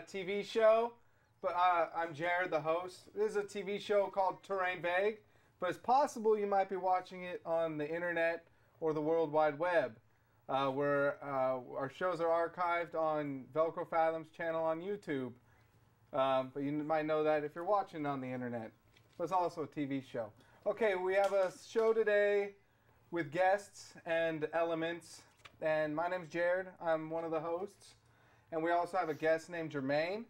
TV show, but I'm Jared, the host. This is a TV show called Terrain Vague, but it's possible you might be watching it on the internet or the World Wide Web, where our shows are archived on Velcro Fathoms channel on YouTube. But you might know that if you're watching on the internet. But it's also a TV show. Okay, we have a show today with guests and elements. And my name's Jared. I'm one of the hosts. And we also have a guest named Jermaine.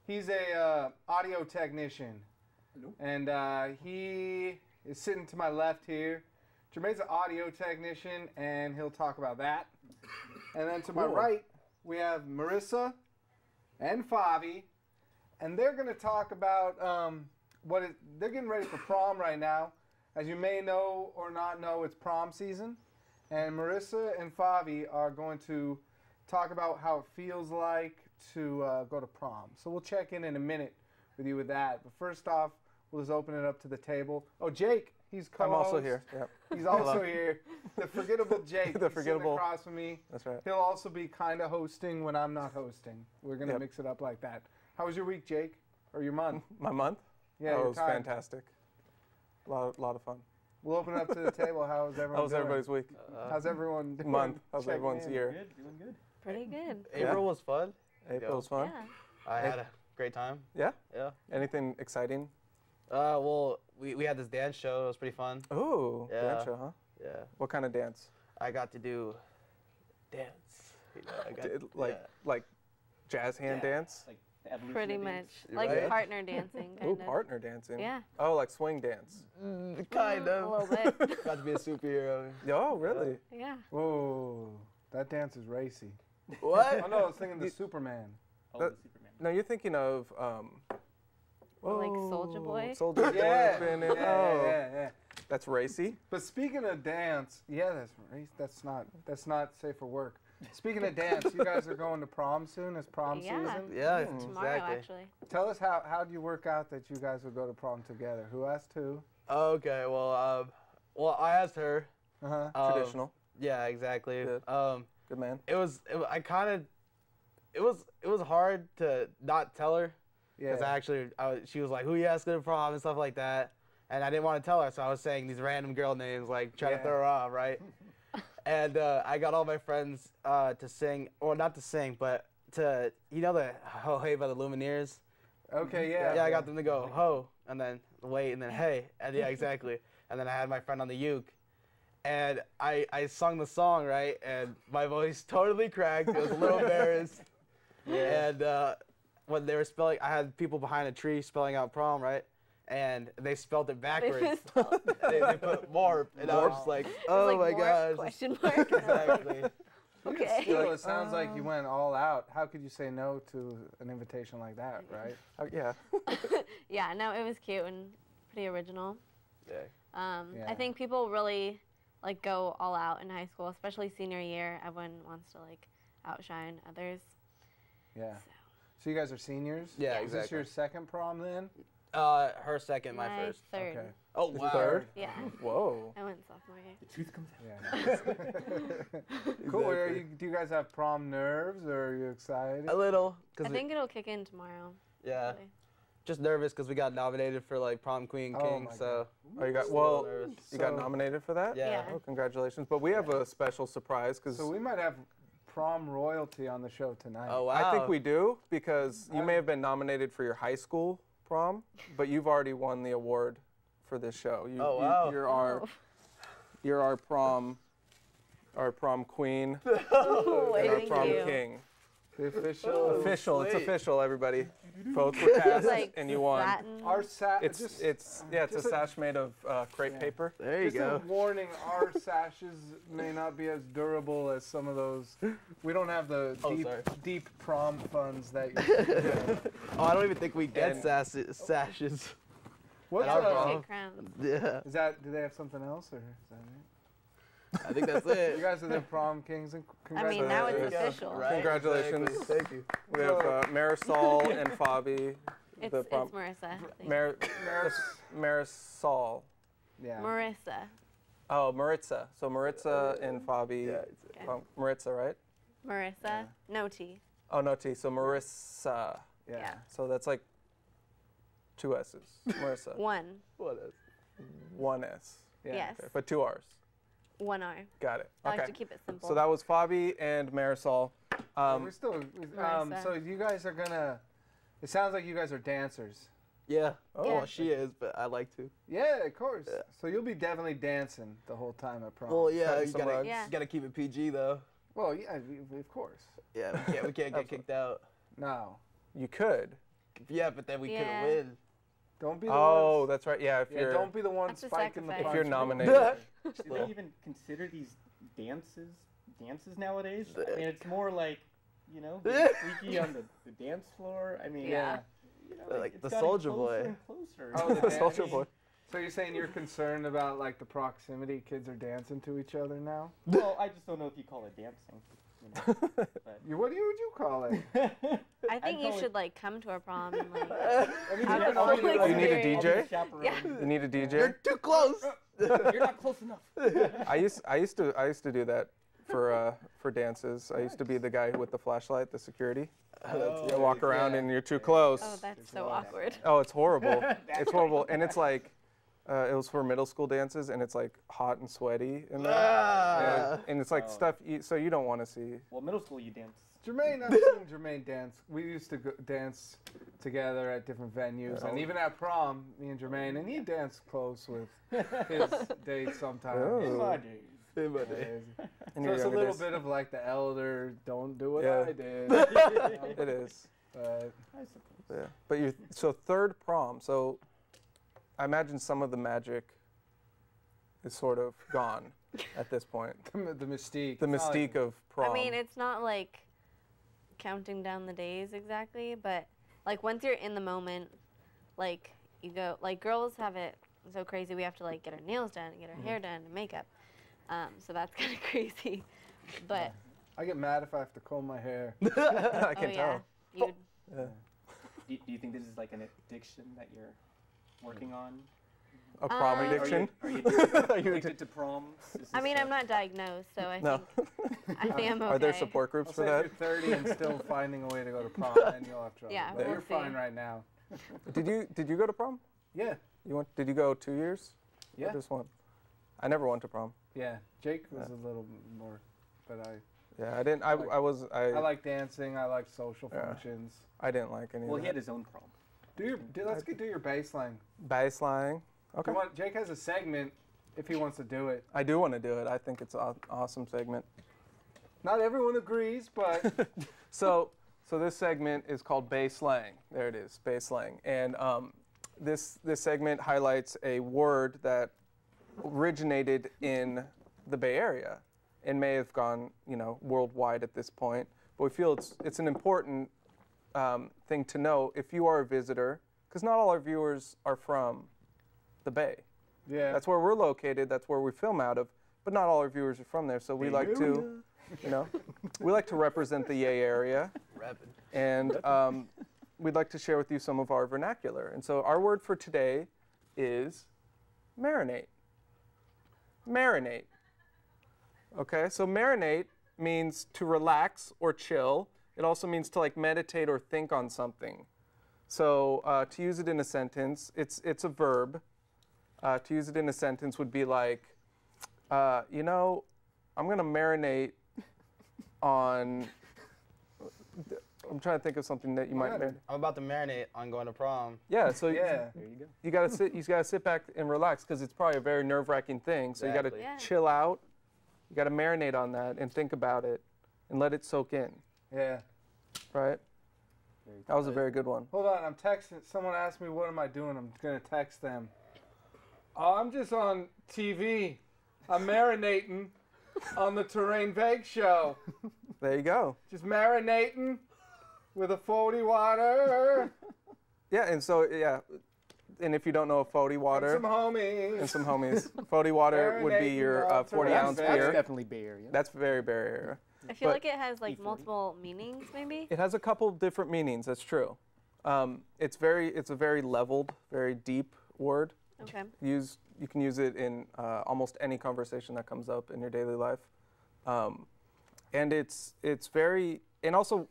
He's a audio technician. Hello. And he is sitting to my left here. Jermaine's an audio technician, and he'll talk about that. And then to my right, we have Marissa and Favi. And they're going to talk about they're getting ready for prom right now. As you may know or not know, it's prom season. And Marissa and Favi are going to talk about how it feels like to go to prom. So we'll check in a minute with you with that. But first off, we'll just open it up to the table. Oh, Jake, he's co-host. I'm also here. Yep. He's also here. The forgettable Jake. The forgettable. He's across from me. That's right. He'll also be kind of hosting when I'm not hosting. We're going to mix it up like that. How was your week, Jake? Or your month? My month? Yeah, it was fantastic. A lot of fun. We'll open it up to the table. How was everyone How was doing? everybody's week? How's everyone doing? Month. How's everyone's year? Good, doing good. Pretty good. April was fun. April was fun? Yeah. I had a great time. Yeah? Yeah. Anything exciting? Well, we had this dance show. It was pretty fun. Ooh, Yeah. dance show, huh? Yeah. What kind of dance? I got to do dance. Like jazz hand dance? Like Pretty much. You're Like right. partner dancing, kind Ooh, of. partner dancing. Yeah. Oh, like swing dance. Kind of. A little bit. Got to be a superhero. Oh, really? Yeah. Whoa, that dance is racy. What? Oh no, I was thinking the Superman. Oh, That- the Superman. No, you're thinking of Like Soulja Boy? Soulja Boy. Yeah. Oh, that's racy. But speaking of dance, yeah, that's race. That's not safe for work. Speaking of dance, you guys are going to prom soon. It's prom Yeah. season. Yeah, Tomorrow, exactly. actually. Tell us how do you work out that you guys would go to prom together? Who asked who? Okay, well, I asked her. Traditional. Yeah, exactly. Good. Good man. It was hard to not tell her because she was like, "Who you asking to prom?" and stuff like that, and I didn't want to tell her, so I was saying these random girl names, like trying to throw her off, right? And I got all my friends to sing, or not to sing, but to the "Ho Hey" by the Lumineers. Okay, yeah. Yeah, I got them to go "Ho" and then "Wait" and then "Hey," and yeah, exactly. And then I had my friend on the uke. And I sung the song, right? And my voice totally cracked. I was a little embarrassed. Yeah. And when they were spelling, I had people behind a tree spelling out prom, right? And they spelled it backwards. they put morp. And I was just like, oh Like my morph, gosh. question mark. Exactly. Okay. Still, it sounds like you went all out. How could you say no to an invitation like that, right? Yeah. Yeah, no, it was cute and pretty original. Yeah. I think people really go all out in high school, especially senior year. Everyone wants to outshine others. Yeah. So you guys are seniors? Yeah, Is this exactly. your second prom then? Her second, my first. Third. Okay. Oh, Is it wow. third? Yeah. Whoa. I went sophomore year. The truth comes Yeah. Cool. Do you guys have prom nerves, or are you excited? A little. I think it'll kick in tomorrow. Yeah. Really. Just nervous because we got nominated for Prom Queen and Oh King, my so. Oh, you got Just a little well. nervous. You got So- nominated for that? Yeah. Yeah. Oh, congratulations! But we have a special surprise because So we might have prom royalty on the show tonight. Oh, wow. I think we do because you may have been nominated for your high school prom, but you've already won the award for this show. Oh, wow. You're our prom queen, Oh, and our thank prom you. king. The official. Official, it's sweet. official, everybody. Votes were cast, and you won. Satin. Our It's a sash made of crepe paper. There you Just go. a warning, our sashes may not be as durable as some of those. We don't have the deep prom funds that you Oh, I don't even think we get And- sashes. What's Our Yeah, prom. we get crowns. Yeah, Is that, do they have something else, or is that it? I think that's You it. guys are the prom kings, and I mean, now it's There you go. official. Right, Congratulations. exactly. Thank you. We have Marisol and Fabi. It's prom- Marissa. I think. Marisol. Yeah. Marissa. Oh, Maritza. So Maritza and Fabi. Yeah, Okay. Maritza, right? Marissa. No T. Oh, no T. So Marissa. Yeah. So that's like 2 S's. Marissa. One. What is? 1 S. Yes. Okay, but 2 R's. 1 R. Got it. I Okay. like to keep it simple. So that was Fabi and Marisol. We're still. Marissa. So you guys are gonna. It sounds like you guys are dancers. Yeah. Oh. Well, she is, but I like to. Yeah, of course. Yeah. So you'll be definitely dancing the whole time at prom. Well, yeah, Cutting you some gotta, rugs. Yeah. you gotta keep it PG though. Well, yeah, of course. Yeah, we can't get kicked out. No, You could. Yeah, but then we Yeah. couldn't win. don't be the Oh, ones. that's right. Yeah, if Yeah, you're don't be the one That's a spiking the sacrifice. if punch. you're nominated. Do they even consider these dances nowadays? I mean, it's more like, you know, being freaky on the dance floor. I mean, Yeah. you know, Like it's the gotten Soulja closer Boy. and closer. Oh, the Soulja dance. Boy. So you're saying you're concerned about like the proximity kids are dancing to each other now? Well, I just don't know if you call it dancing. You know, but Would you call it? I think I'd you call should like come to a prom and like. I mean, Have you a can only full do Oh, you need a experience. DJ? Chaperone. Yeah. You need a DJ. You're too close. You're not close enough. I used to do that for dances. I used to be the guy with the flashlight, the security. Oh, You walk around and you're too close. Oh, that's It's so a lot. awkward. Oh, it's horrible. It's horrible. And it's like, it was for middle school dances, and it's like hot and sweaty in there. Ah. And it's like Oh. stuff so you don't want to see. Well, middle school you dance. Jermaine, I've seen Jermaine dance. We used to dance together at different venues, and even at prom, me and Jermaine, and he danced close with his dates sometimes. Oh. In my days. In my Yeah, day. In so your it's a younger little days. bit of like the elder, don't do what Yeah. I did. It is. But I suppose. Yeah. But so third prom. So I imagine some of the magic is sort of gone at this point. the mystique. The It's not like- mystique of prom. I mean, it's not like counting down the days exactly, but like once you're in the moment, like you go, like girls have it so crazy. We have to like get our nails done and get our hair done and makeup. So that's kind of crazy. But I get mad if I have to comb my hair. I oh can yeah, tell. you Yeah. Do you think this is like an addiction that you're working on? A prom Um, addiction. Are you Are you addicted to proms? Is I this mean, a- I'm not diagnosed, so I No. think I'm okay. Are there support groups I'll for say that? if you're 30 and still finding a way to go to prom, then you'll have trouble. Yeah, but we'll you're see. fine right now. Did you go to prom? Yeah, Did you go 2 years? yeah, Or just one? I never went to prom. yeah. Jake was Yeah. a little more, but Yeah, I didn't. I I like dancing. I like social Yeah. functions. I didn't like any. Well, of he that. had his own prom. Let's do your baseline. Baseline. Okay. Jake has a segment if he wants to do it. I do want to do it. I think it's an awesome segment. Not everyone agrees, but So this segment is called Bay Slang. There it is, Bay Slang. And this segment highlights a word that originated in the Bay Area and may have gone, worldwide at this point. But we feel it's an important thing to know if you are a visitor, because not all our viewers are from the Bay. yeah. That's where we're located. That's where we film out of. But not all our viewers are from there. So we like to, we like to represent the Yay area. Rapid. And we'd like to share with you some of our vernacular. And so our word for today is marinate. Marinate. Okay, so marinate means to relax or chill. It also means to like meditate or think on something. So to use it in a sentence, it's a verb. To use it in a sentence would be like, I'm going to marinate on. I'm trying to think of something that you might marinate. I'm about to marinate on going to prom. Yeah, so Yeah. There you go. you gotta sit back and relax because it's probably a very nerve-wracking thing. So you gotta Exactly. Yeah. chill out. You gotta marinate on that and think about it and let it soak in. Yeah. Right? Very That was a very good one. Hold on, I'm texting. Someone asked me, what am I doing? I'm going to text them. Oh, I'm just on TV. I'm marinating on the Terrain Vague show. There you go. Just marinating with a 40 water Yeah, and so and if you don't know 40 water and some homies. and some homies, 40 water would be Marinating your on 40 Terrain ounce Vague. That's beer. definitely Bay Area. That's very Bay Area. I feel But- like it has like E40. multiple meanings, maybe. It has a couple different meanings. That's true. It's a very leveled, very deep word. Okay. You can use it in almost any conversation that comes up in your daily life, and it's very, and also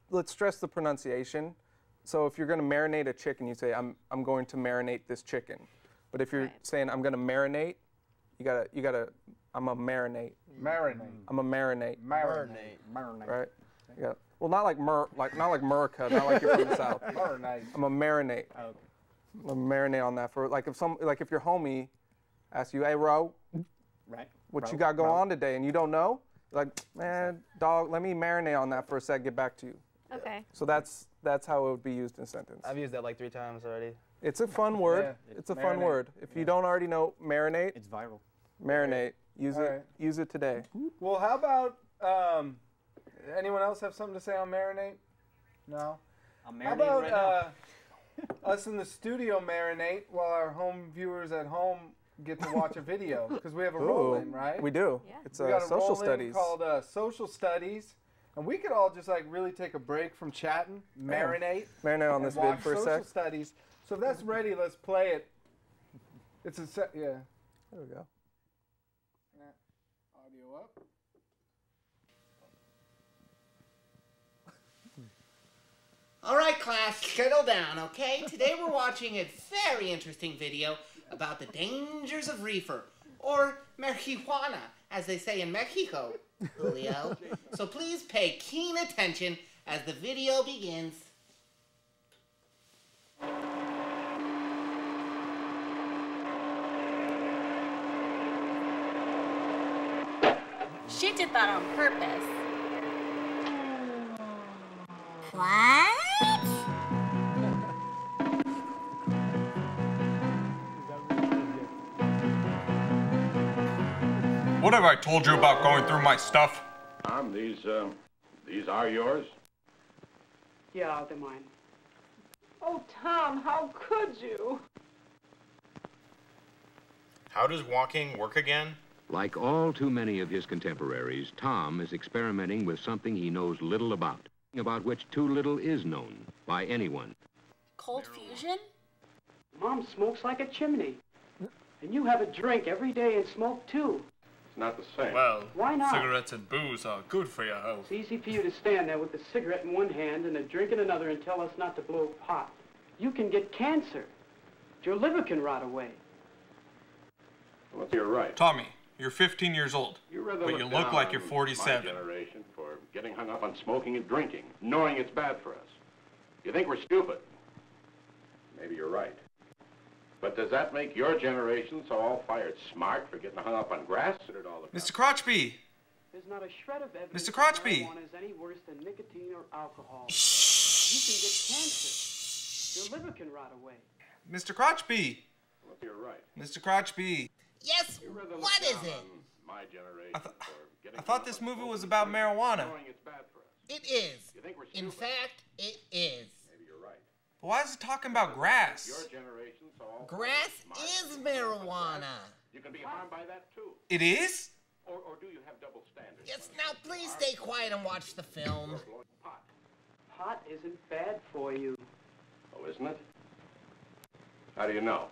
let's stress the pronunciation. So if you're going to marinate a chicken, you say, I'm going to marinate this chicken. But if you're saying I'm going to marinate, you gotta, I'm a marinate. Marinate. I'm a marinate. Marinate. Marinate. Right? Yeah. Well, not like not like Murica, not like you're from the South. Marinate. I'm a marinate. Oh, okay. I'm a marinate on that for like if your homie asks you, hey, Ro, Right. what you got going on today, and you don't know, you're like, man, dog, let me marinate on that for a sec, get back to you. Okay. So that's how it would be used in a sentence. I've used that like 3 times already. It's a fun word. Yeah. It's a Marinate. fun word. If you don't already know marinate, It's viral. marinate. Use it. Alright. Use it today. Well, how about anyone else have something to say on marinate? No. I'm How marinating about right now. us in the studio marinate while our home viewers at home get to watch a video? Because we have a roll-in, right? We do. Yeah. It's We got a social roll-in studies. called Social Studies. And we could all just like really take a break from chatting, marinate, Marinate on and this vid watch for a Social sec. Studies. So if that's ready, let's play it. It's a yeah. There we go. Audio up. All right, class, settle down, okay? Today we're watching a very interesting video about the dangers of reefer, or marijuana, as they say in Mexico, Julio. So please pay keen attention as the video begins. She did that on purpose. What? What have I told you about going through my stuff? Tom, these are yours? Yeah, they're mine. Oh, Tom, how could you? How does walking work again? Like all too many of his contemporaries, Tom is experimenting with something he knows little about which too little is known by anyone. Cold fusion? Mom smokes like a chimney. And you have a drink every day and smoke too. It's not the same. Well, Why not? cigarettes and booze are good for your health. It's easy for you to stand there with a cigarette in one hand and a drink in another and tell us not to blow pot. You can get cancer. Your liver can rot away. Well, you're right. Tommy, you're 15 years old, You rather but you look look down like on you're my 47. generation for getting hung up on smoking and drinking, knowing it's bad for us. You think we're stupid? Maybe you're right. But does that make your generation so all-fired smart for getting hung up on grass? Mr. Crotchby! There's not a shred of evidence Mr. that Crotchby! marijuana is any worse than nicotine or alcohol. You can get cancer. Your liver can rot away. Mr. Crotchby! Well, you're right. Mr. Crotchby! Yes, You rather look what is down it? on my generation for getting I thought hung this up on movie was smoking about and drinking, marijuana. knowing it's bad for us. It is. You think we're In stupid? fact, it is. Maybe you're right. But why is it talking about grass? Your generation so all-fired Grass smart is for getting hung up on grass. marijuana. You can be harmed by that too. It is? Or do you have double standards? Yes, now please stay quiet and watch the film. Pot. Pot isn't bad for you. Oh, isn't it? How do you know?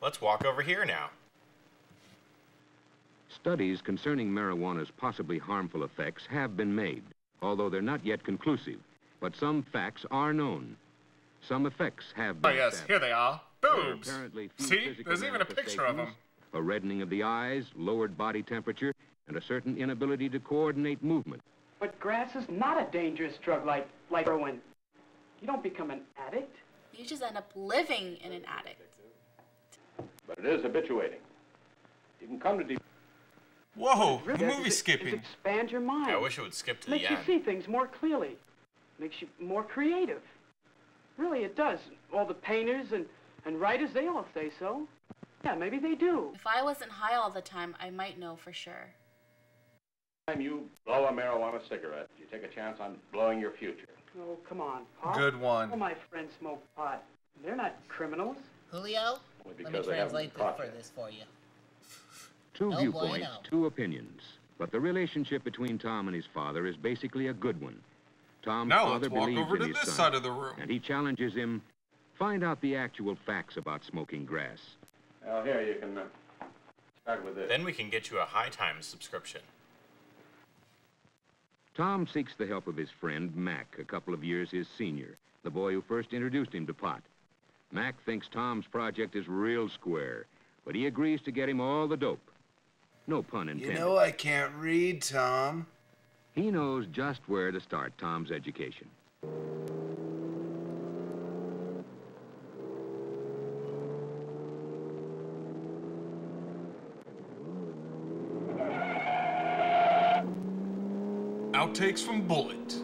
Let's walk over here now. Studies concerning marijuana's possibly harmful effects have been made, although they're not yet conclusive. But some facts are known. Some effects have been Oh yes, established. here they are. There are Boobs! apparently few See? physical There's even a picture of them. manifestations, a reddening of the eyes, lowered body temperature, and a certain inability to coordinate movement. But grass is not a dangerous drug like heroin. You don't become an addict. You just end up living in an attic. But it is habituating. You can come to deep. Whoa, the Really does movie's is skipping. expand your mind. I wish it would skip to Makes the you end. see things more clearly. Makes you more creative. Really, it does. All the painters and writers, they all say so. Yeah, maybe they do. If I wasn't high all the time, I might know for sure. Time you blow a marijuana cigarette, you take a chance on blowing your future. Oh, come on, Pop. Good one. All my friends smoke pot. They're not criminals. Julio, Only let me because they haven't translate been caught for yet. this for you. Two Oh, viewpoints, bueno. two opinions. But the relationship between Tom and his father is basically a good one. Tom's Now father let's walk believes over in to his this son, side of the room. and he challenges him, find out the actual facts about smoking grass. Well, here, you can start with this. Then we can get you a High Times subscription. Tom seeks the help of his friend, Mac, a couple of years his senior, the boy who first introduced him to pot. Mac thinks Tom's project is real square, but he agrees to get him all the dope. No pun intended. You know I can't read, Tom. He knows just where to start Tom's education. Outtakes from Bullet.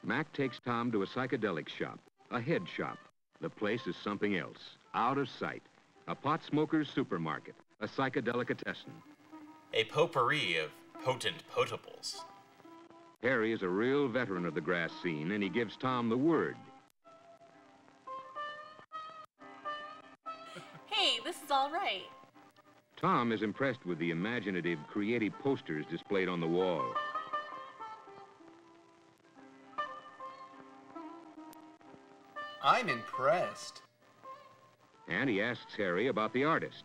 Mac takes Tom to a psychedelic shop, a head shop. The place is something else, out of sight. A pot smoker's supermarket, a psychedelicatessen. A potpourri of potent potables. Harry is a real veteran of the grass scene, and he gives Tom the word. Hey, this is all right. Tom is impressed with the imaginative, creative posters displayed on the wall. I'm impressed. And he asks Harry about the artist.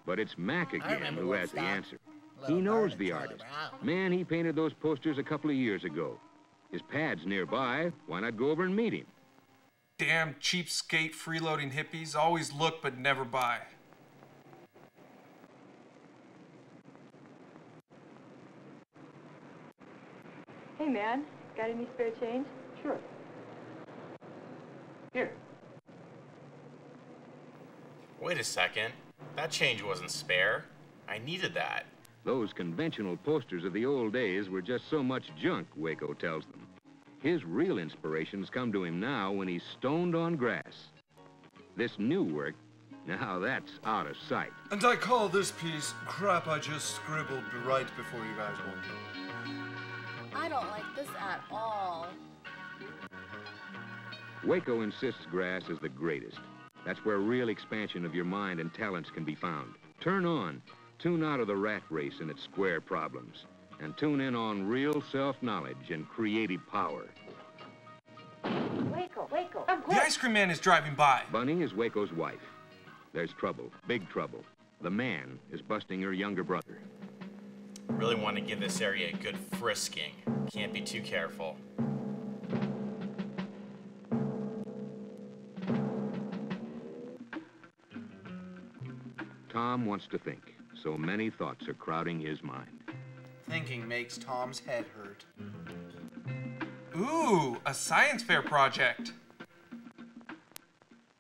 But it's Mac again who has the answer. He knows the artist. Man, he painted those posters a couple of years ago. His pad's nearby. Why not go over and meet him? Damn cheapskate freeloading hippies always look but never buy. Hey, man, got any spare change? Sure. Here. Wait a second. That change wasn't spare. I needed that. Those conventional posters of the old days were just so much junk, Waco tells them. His real inspirations come to him now when he's stoned on grass. This new work, now that's out of sight. And I call this piece crap I just scribbled right before you guys walked in. I don't like this at all. Waco insists grass is the greatest. That's where real expansion of your mind and talents can be found. Turn on. Tune out of the rat race and its square problems. And tune in on real self-knowledge and creative power. Waco, Waco. The ice cream man is driving by. Bunny is Waco's wife. There's trouble, big trouble. The man is busting her younger brother. Really want to give this area a good frisking. Can't be too careful. Tom wants to think. So many thoughts are crowding his mind. Thinking makes Tom's head hurt. Ooh, a science fair project.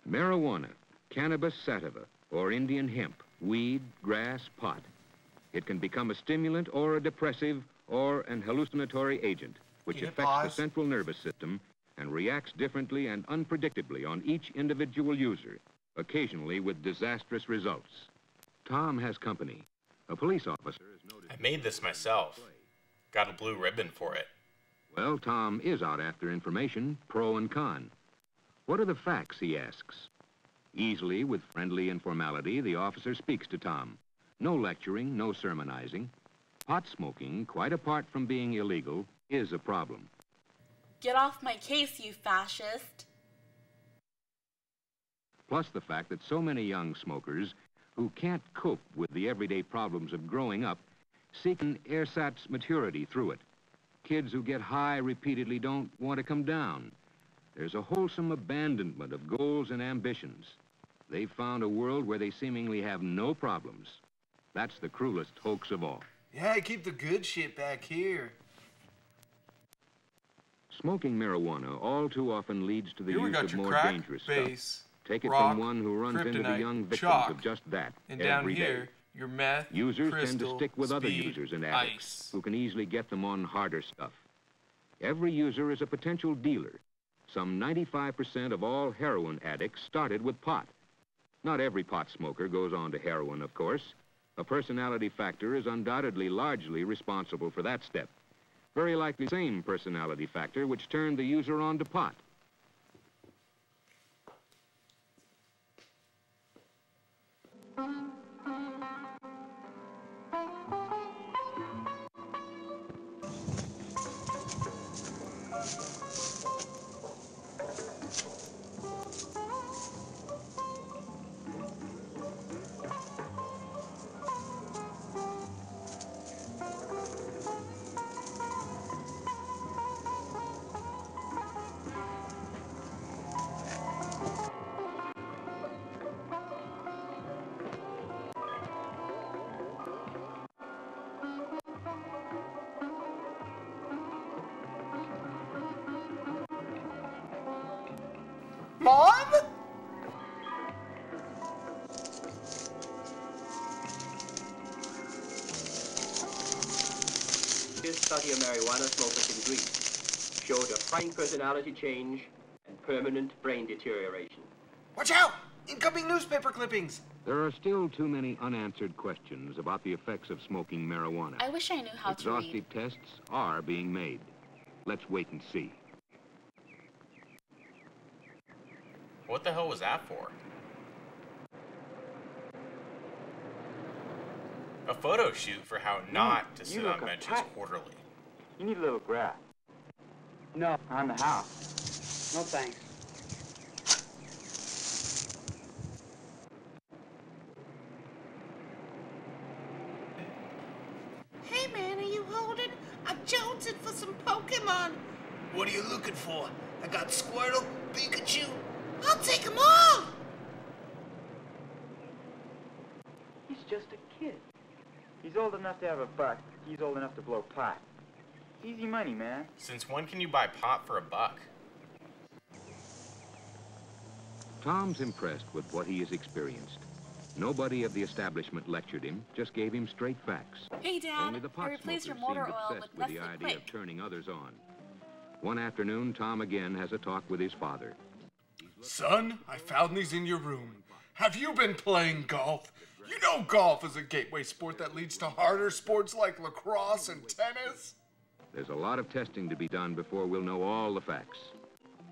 Marijuana, cannabis sativa, or Indian hemp, weed, grass, pot. It can become a stimulant or a depressive or an hallucinatory agent, which affects the central nervous system and reacts differently and unpredictably on each individual user, occasionally with disastrous results. Tom has company. A police officer has noticed... I made this myself. Got a blue ribbon for it. Well, Tom is out after information, pro and con. What are the facts, he asks. Easily, with friendly informality, the officer speaks to Tom. No lecturing, no sermonizing. Pot smoking, quite apart from being illegal, is a problem. Get off my case, you fascist. Plus the fact that so many young smokers who can't cope with the everyday problems of growing up seek an ersatz maturity through it. Kids who get high repeatedly don't want to come down. There's a wholesome abandonment of goals and ambitions. They've found a world where they seemingly have no problems. That's the cruelest hoax of all. Yeah, keep the good shit back here. Smoking marijuana all too often leads to the Here we use got of your more crack, dangerous base, stuff. Take it rock, from one who runs into the kryptonite, young victims chalk, of just that and every down day. here, your meth, Users tend to crystal, stick with other speed, users and addicts ice. who can easily get them on harder stuff. Every user is a potential dealer. Some 95% of all heroin addicts started with pot. Not every pot smoker goes on to heroin, of course. A personality factor is undoubtedly largely responsible for that step. Very likely the same personality factor which turned the user on to pot. latest study of marijuana smokers in Greece showed a frank personality change and permanent brain deterioration. Watch out! Incoming newspaper clippings! There are still too many unanswered questions about the effects of smoking marijuana. I wish I knew how to read. Exhaustive tests are being made. Let's wait and see. What the hell was that for? A photo shoot for how not to sit on benches quarterly. You need a little grass. No, on the house. No thanks. Hey man, are you holding? I'm jonesing for some Pokemon. What are you looking for? I got Squirtle, Pikachu. I'll take them all. He's just a kid. He's old enough to have a buck. He's old enough to blow pot. Easy money, man. Since when can you buy pot for $1? Tom's impressed with what he has experienced. Nobody of the establishment lectured him, just gave him straight facts. Hey, Dad, Only the pot I replaced your smokers motor seemed oil obsessed with with the Nestle idea of Quick. turning others on. One afternoon, Tom again has a talk with his father. Son, I found these in your room. Have you been playing golf? You know golf is a gateway sport that leads to harder sports like lacrosse and tennis. There's a lot of testing to be done before we'll know all the facts.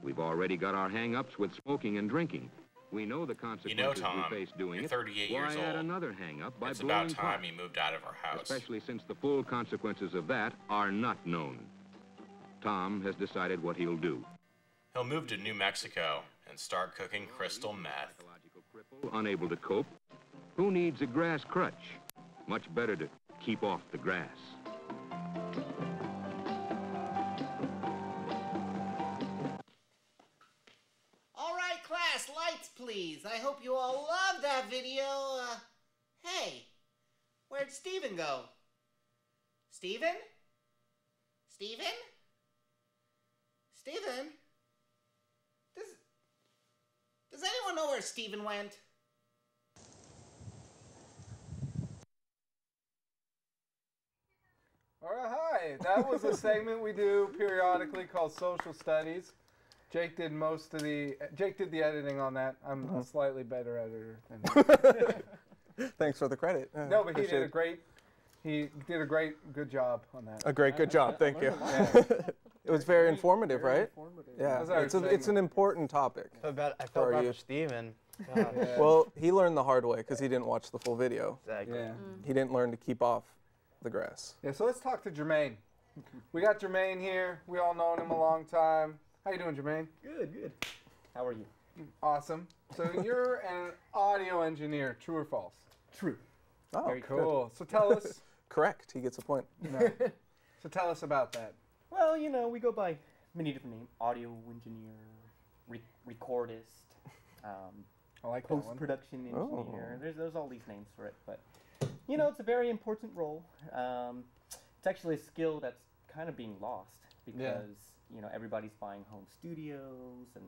We've already got our hang-ups with smoking and drinking. We know the consequences Tom, we face doing you're it. 38 Why years add old? another hang-up by It's blowing about time pot? you moved out of our house. Especially since the full consequences of that are not known. Tom has decided what he'll do. He'll move to New Mexico and start cooking crystal meth. Unable to cope, who needs a grass crutch? Much better to keep off the grass. All right, class, lights, please. I hope you all loved that video. Hey, where'd Steven go? Steven? Steven? Steven? Does anyone know where Steven went? All right, hi. That was a segment we do periodically called Social Studies. Jake did the editing on that. I'm a slightly better editor than Thanks for the credit. No, but he Appreciate did a good job on that. A great, good job. Thank you. It was very informative, right? Yeah, it's an important topic. I felt bad for Steven. Well, he learned the hard way because he didn't watch the full video. Exactly. Yeah. He didn't learn to keep off the grass. Yeah, so let's talk to Jermaine. We got Jermaine here. We all known him a long time. How you doing, Jermaine? Good, good. How are you? Awesome. So you're an audio engineer, true or false? True. Oh, very cool. So tell us. Correct. He gets a point. No. So tell us about that. Well, you know, we go by many different names: audio engineer, recordist, I like that one. post-production engineer. Oh. There's all these names for it, but you know, it's a very important role. It's actually a skill that's kind of being lost because you know, everybody's buying home studios, and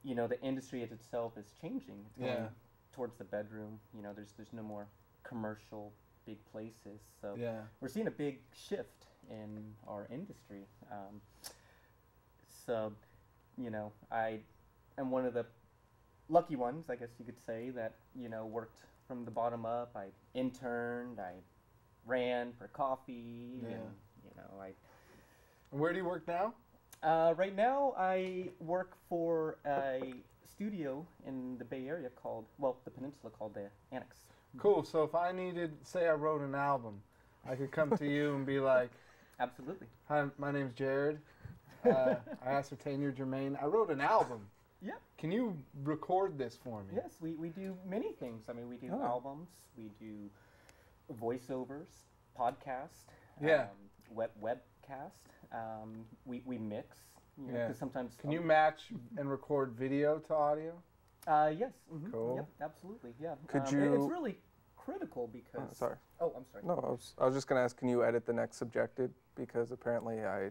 you know, the industry itself is changing. It's going towards the bedroom. You know, there's no more commercial big places, so we're seeing a big shift in our industry. So, you know, I am one of the lucky ones, I guess you could say, that, you know, worked from the bottom up. I interned, I ran for coffee, and, you know, And where do you work now? Right now, I work for a studio in the Bay Area called, well, the peninsula, called the Annex. Cool. So if I needed, say I wrote an album, I could come to you and be like, absolutely. Hi, my name's Jared. I ascertain you're Jermaine. I wrote an album. Yeah. Can you record this for me? Yes, we do many things. I mean, we do albums, we do voiceovers, podcast, webcast. We mix. You know, 'cause sometimes. Can you match and record video to audio? Yes. Mm-hmm. Cool. Yep, absolutely. Yeah. Could you? It's really critical because. Sorry. Oh, I'm sorry. No, I was just gonna ask. Can you edit the next subjected? Because apparently I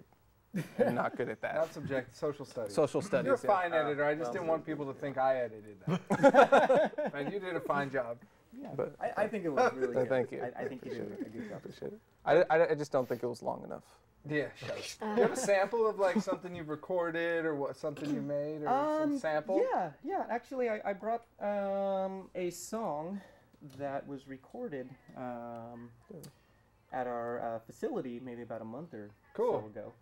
am not good at that. Not subject. Social studies. Social studies. You're a fine editor. I just didn't want people to think I edited that. But you did a fine job. Yeah, but I think it was really good. Thank you. I think you did a good job. Appreciate it. I just don't think it was long enough. Yeah, sure. Do you have a sample of like something you've recorded or something you made or some sample? Yeah. Actually, I brought a song that was recorded at our facility maybe about a month or so ago.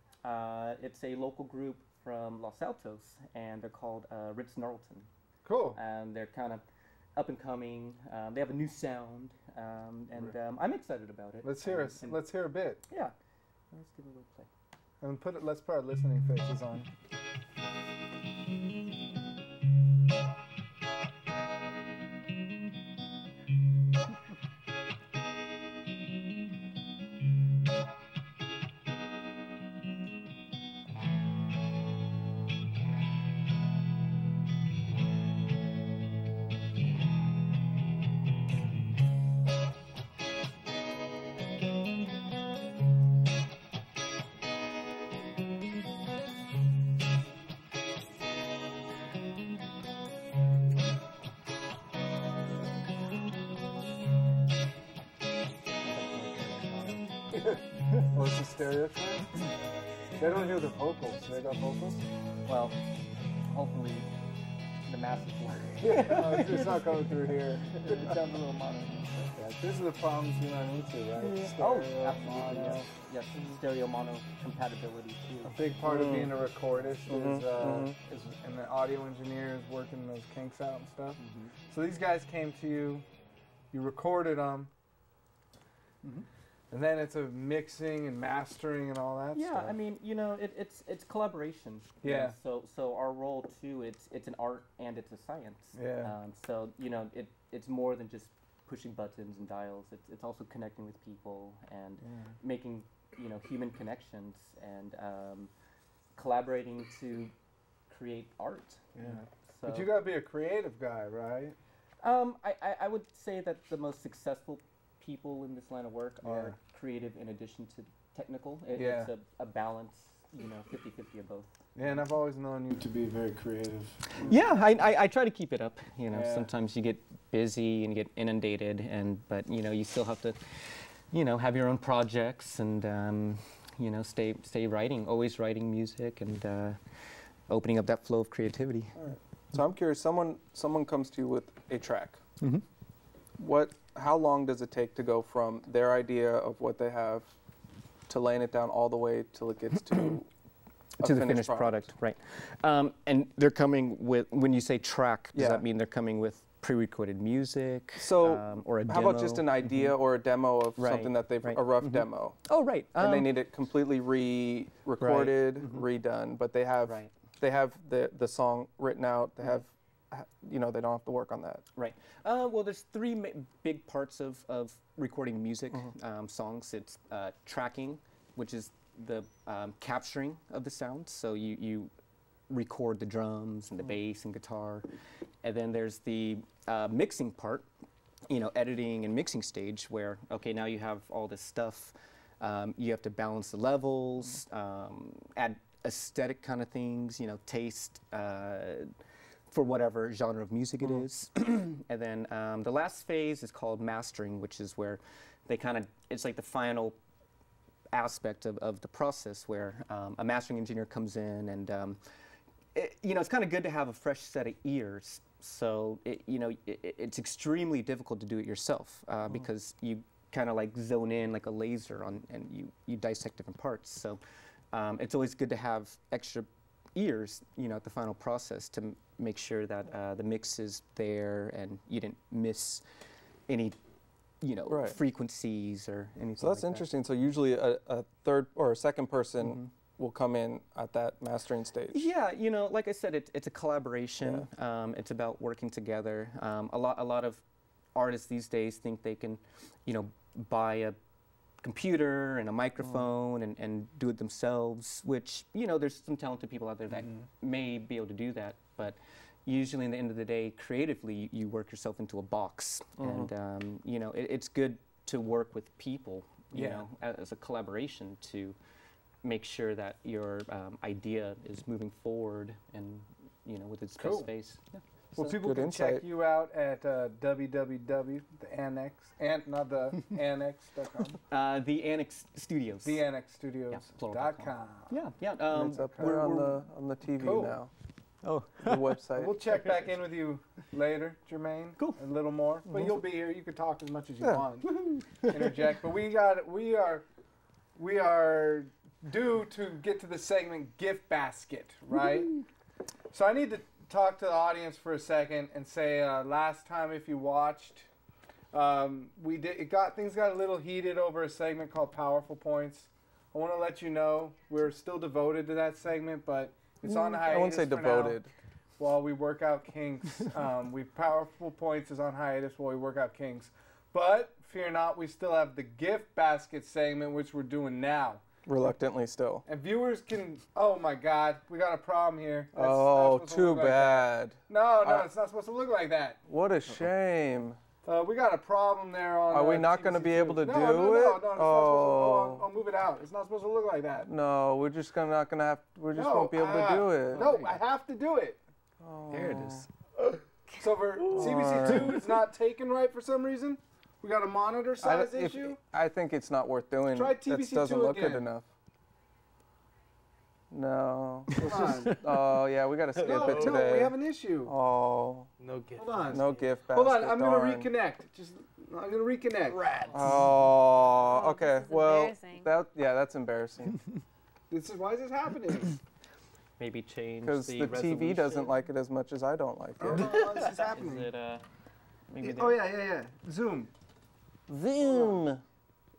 It's a local group from Los Altos, and they're called Ritz Gnarlton. Cool. And they're kind of up and coming. They have a new sound, and I'm excited about it. Let's hear let's hear a bit. Yeah. Let's give it a little play. And let's put our listening faces on. What's the stereotype? They don't hear the vocals. They got vocals? Well, hopefully the masses will. No, it's not coming through here. It sounds a little mono. Yeah, these are the problems you run into, right? Stereo, absolutely. Yes, stereo mono compatibility too. A big part of being a recordist is and the audio engineer is working those kinks out and stuff. So these guys came to you, you recorded them. And then it's a mixing and mastering and all that stuff. Yeah, I mean, it's collaboration. Yeah. So our role too, it's an art and it's a science. Yeah. So it's more than just pushing buttons and dials. It's also connecting with people and making human connections and collaborating to create art. Yeah. So But you gotta be a creative guy, right? I would say that the most successful people in this line of work are creative in addition to technical. It's a balance, 50-50 of both. Yeah, and I've always known you to be very creative. Yeah, I try to keep it up. Sometimes you get busy and you get inundated, but you still have to, have your own projects and stay writing, always writing music and opening up that flow of creativity. All right. So I'm curious. Someone comes to you with a track. How long does it take to go from their idea of what they have to laying it down all the way till it gets to the finished product, right? And they're coming with, when you say track, does that mean they're coming with pre-recorded music? So, or a how demo? about just an idea or a demo of something that they've, a rough demo? Oh, right. And they need it completely re-recorded, redone, but they have the song written out. They have, they don't have to work on that. Right. Well, there's three big parts of recording music songs. It's tracking, which is the capturing of the sound. So you record the drums and the bass and guitar. And then there's the mixing part, editing and mixing stage where, okay, now you have all this stuff. You have to balance the levels, add aesthetic kind of things, taste, for whatever genre of music it is. And then the last phase is called mastering, which is where they it's like the final aspect of the process where a mastering engineer comes in and it's kind of good to have a fresh set of ears. So it's extremely difficult to do it yourself because you kind of like zone in like a laser on and you dissect different parts. So it's always good to have extra ears, at the final process to make sure that the mix is there and you didn't miss any, frequencies or anything. So that's interesting. So usually a third or a second person will come in at that mastering stage. Yeah, like I said, it's a collaboration. It's about working together. A lot of artists these days think they can, buy a computer and a microphone and do it themselves, which, there's some talented people out there that may be able to do that, but usually in the end of the day, creatively, you work yourself into a box. And, it's good to work with people, you know, as a collaboration to make sure that your idea is moving forward and, with its best face. Yeah. Well, So- people Good can check insight. you out at www.theannex.com. The Annex Studios. TheAnnexStudios.com. Yeah, yeah. And it's up there on the TV Cool. now. Oh, the website. We'll check back in with you later, Jermaine. Cool. A little more, but Mhm. you'll be here. You can talk as much as you Yeah. want. Interject, but we are due to get to the segment gift basket, right? So I need to talk to the audience for a second and say, last time if you watched, things got a little heated over a segment called Powerful Points. I want to let you know we're still devoted to that segment, but it's on hiatus. I wouldn't say for devoted. now while we work out kinks. Powerful Points is on hiatus while we work out kinks. But fear not, we still have the gift basket segment, which we're doing now. Reluctantly still. And viewers can. Oh my God, we got a problem here. That's not Oh, supposed to too look like that. bad. No, it's not supposed to look like that. What a shame. We got a problem there on. Are we not going to be able to do No, it? it's not supposed to. Oh. I'll move it out. It's not supposed to look like that. No, we're just not gonna have. We just No, won't be able to do it. No, I have to do it. There it is. So for CBC2, it's not taken right for some reason. We got a monitor size issue. I think it's not worth doing. Try That TBC2 doesn't look again. good enough. No. Come on. Oh yeah, we gotta skip it today. No, we have an issue. Oh. No gift. Hold on. No gift basket. Hold on, I'm darn. gonna reconnect. I'm gonna reconnect. Rats. Oh, okay. this is Well, embarrassing. that's embarrassing. Why is this happening? Maybe change Because the TV resolution. doesn't like it as much as I don't like it. Oh, this is happening. Is it, maybe Oh yeah. Zoom. Zoom.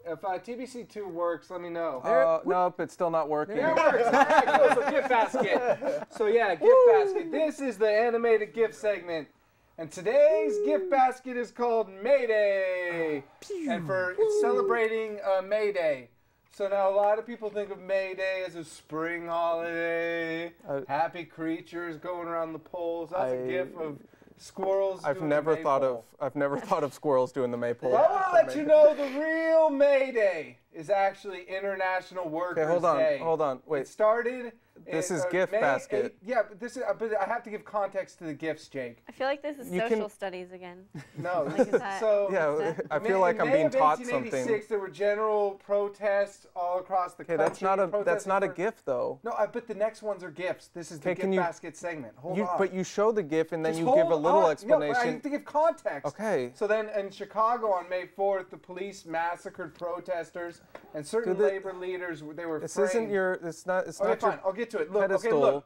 If TBC2 works, let me know. Nope, it's still not working. There it works. All right, cool. So gift basket. So yeah, gift basket. This is the animated gift segment. And today's gift basket is called May Day. And it's celebrating May Day. So now a lot of people think of May Day as a spring holiday. Happy creatures going around the poles. That's a gif of squirrels. I've doing never the thought maypole. of squirrels doing the maypole. Well, I want to let you know the real May Day is actually International Workers' Day. Hold on, wait. It started. This is gift basket. Yeah, but I have to give context to the gifts, Jake. I feel like this is You social can- studies again. No, Like, is that- so Yeah, I May- feel like in I'm May being of taught 1886, something. There were general protests all across the Okay, country. that's not a protesting for- gift though. No, but the next ones are gifts. This is the Okay, gift can you- basket segment. Hold on. But you show the gif and then Just you give a hold little on. explanation. No, but I have to give context. Okay. So then in Chicago on May 4th, the police massacred protesters and certain Dude, labor leaders. They were This framed. isn't your. It's not. It's Okay, not your fine. I'll get to it. Look, pedestal. okay, look,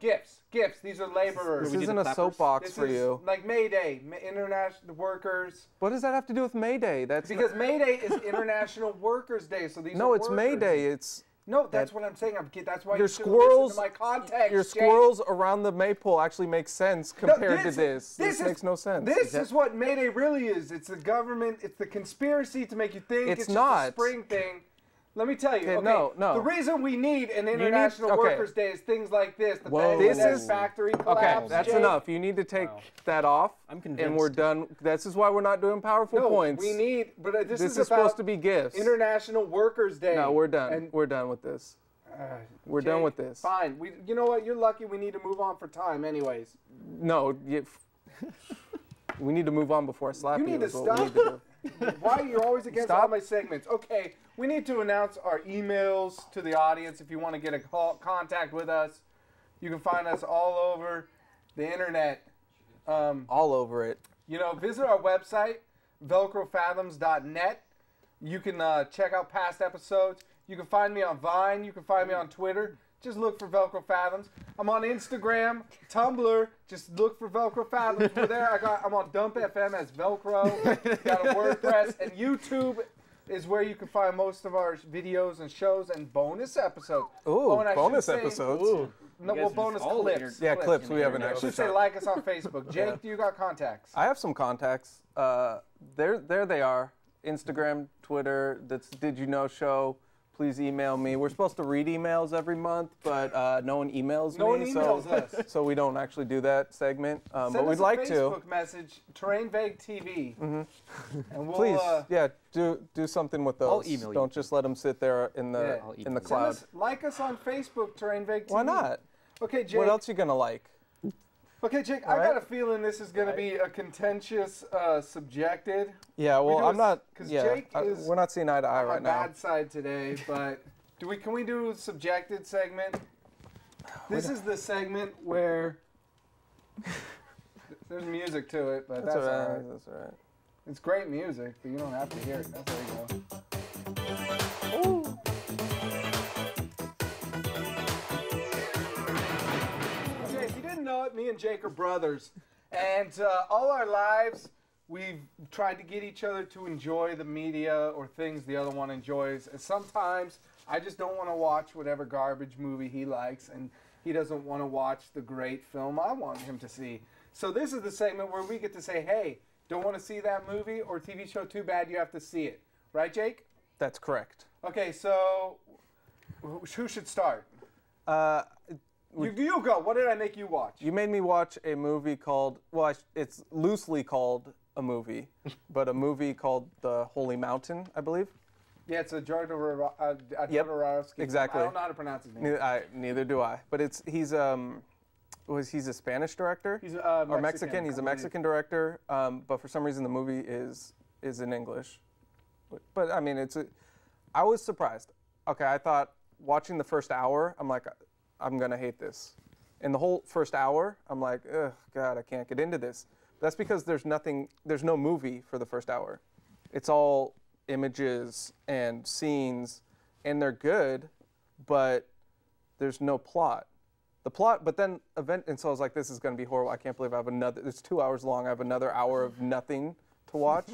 gifts. These are laborers. This isn't a soapbox This for is you. like May Day, International Workers. What does that have to do with May Day? That's Because May Day is International Workers' Day, so these no, are it's May workers. Day. It's No, that's what I'm saying. That's why your you should squirrels. listen to my context. Your Jake. squirrels around the maypole actually make sense compared to this. This is- makes no sense. This is what May Day really is. It's the government. It's the conspiracy to make you think It's it's just not. a spring thing. Let me tell you. Okay, Okay, no. The reason we need an International okay. Workers' Day is things like this. The Whoa. Bangladesh This is- factory Okay, collapse. that's Jake. enough. You need to take that off. I'm And we're done. This is why we're not doing powerful No, points. we need. But this is about supposed to be gifts. International Workers' Day. No, we're done. And We're done with this. We're done Jake, with this. Fine. You know what? You're lucky. We need to move on for time, anyways. No, we need to move on before I slap you. You need to is what we stop. need to do. Why you're always against Stop. all my segments? Okay, we need to announce our emails to the audience. If you want to get a contact with us, you can find us all over the internet. All over it. Visit our website, velcrofathoms.net. You can check out past episodes. You can find me on Vine. You can find me on Twitter. Just look for Velcro Fathoms. I'm on Instagram, Tumblr. Just look for Velcro Fathoms. We're there. I'm on Dump FM as Velcro. Got a WordPress, and YouTube is where you can find most of our videos and shows and bonus episodes. Ooh, and I should bonus say- episodes. No, You well, guys bonus just all clips. Yeah, clips. We haven't I actually. should say like us on Facebook. Jake, Yeah. do you got contacts? I have some contacts. There they are. Instagram, Twitter. That's Did You Know Show. Please email me. We're supposed to read emails every month, but no one emails No one me. emails so, us. So we don't actually do that segment. Send But us we'd a like Facebook to. message, Terrain Vague TV. And we'll, Please, do something with those. I'll email you. Don't just let them sit there in the Yeah. in the Send cloud. like us on Facebook, Terrain Vague TV. Why not? Okay, Jake. What else you gonna like? Okay, Jake, I got a feeling this is going to be a contentious, subjected. Yeah, well, I'm not. Because Yeah, Jake is we're not seeing eye to eye on my right now. bad side today, but can we do a subjected segment? This is the segment where there's music to it, but that's all right. That's all right. It's great music, but you don't have to hear it. There you go. Ooh. Okay, if you didn't know it, me and Jake are brothers. And all our lives, we've tried to get each other to enjoy the media or things the other one enjoys. And sometimes I just don't want to watch whatever garbage movie he likes, and he doesn't want to watch the great film I want him to see. So this is the segment where we get to say, hey, don't want to see that movie or TV show, too bad, you have to see it. Right, Jake? That's correct. Okay, so who should start? You go. What did I make you watch? You made me watch a movie called, well, it's loosely called a movie, but a movie called The Holy Mountain, I believe. Yeah, it's a Jodorowsky. Exactly. I don't know how to pronounce his name. Neither do I. But he's a Spanish director? He's or Mexican. He's a Mexican director, but for some reason the movie is in English. But I mean, I was surprised. Okay, I thought watching the first hour, I'm like, I'm gonna hate this. In the whole first hour, I'm like, ugh, God, I can't get into this. That's because there's no movie for the first hour. It's all images and scenes, and they're good, but there's no plot. But then and so I was like, this is gonna be horrible. I can't believe I have it's 2 hours long. I have another hour of nothing to watch.